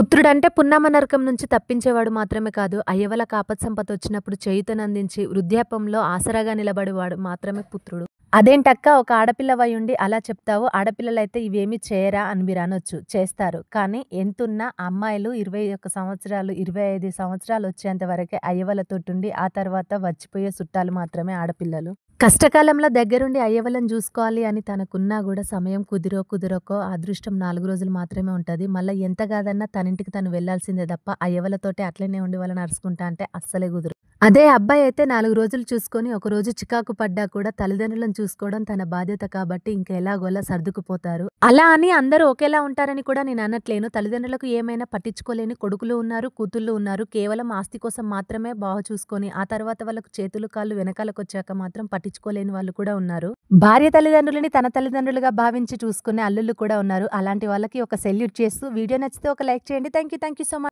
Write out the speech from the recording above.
పుత్రుడంటే పున్నామ నరకం నుంచి తప్పించేవాడు మాత్రమే కాదు, అయ్యవల ఆపత్సంపదొచ్చినప్పుడు చేయూతనందించి వృద్ధాప్యంలో ఆసరాగా నిలబడేవాడు మాత్రమే పుత్రుడు. అదేంటక్క ఒక ఆడపిల్లవయ్యుండి అలా చెప్తావు? ఆడపిల్లలైతే ఇవేమీ చేయరా అని మీరనొచ్చు. చేస్తారు. కానీ ఎంతున్నా అమ్మాయిలు 21 సంవత్సరాలు, 25 సంవత్సరాలొచ్చేంత వరకే అయ్యవలతోటుండి ఆ తర్వాత వచ్చిపోయే సుట్టాలు మాత్రమే ఆడపిల్లలు. కష్టకాలంలో దగ్గరుండి అయ్యవలను జూసుకోవాలి అని తనకున్నా గూడా సమయం కుదిరకో అదృష్టం 4 రోజులు మాత్రమే ఉంటది. మళ్ళా ఎంత గాదన్నా తనింటికి తను వెళ్ళాల్సిందే తప్ప అయ్యవలతోటే అట్లనే ఉండి వాళ్ళని అరుసుకుంటా అంటే అస్సలే కుదరదు. అదే అబ్బాయయితే 4 రోజులు చూసుకొని ఒకరోజు చికాకు పడ్డా కూడా తల్లిదండ్రులను చూసుకోవడం తన బాధ్యత కాబట్టి ఇంక ఎలాగోలా సర్దుకుపోతారు. అలా అని అందరూ ఒకేలా ఉంటారని కూడా నేననట్లేను. తల్లిదండ్రులకు ఏమైనా పట్టించుకోలేని కొడుకులు ఉన్నారు, కూతుళ్ళు ఉన్నారు. కేవలం ఆస్తి కోసం మాత్రమే బాగా చూసుకొని ఆ తర్వాత వాళ్ళకు చేతులు కాళ్ళు వెనకాలకొచ్చాక మాత్రం పట్టించుకోలేని వాళ్ళు కూడా ఉన్నారు. భార్య తల్లిదండ్రులని తన తల్లిదండ్రులుగా భావించి చూసుకునే అల్లుళ్ళు కూడా ఉన్నారు. అలాంటి వాళ్ళకి ఒక సెల్యూట్ చేస్తూ వీడియో నచ్చితే ఒక లైక్ చేయండి. Thank you so much.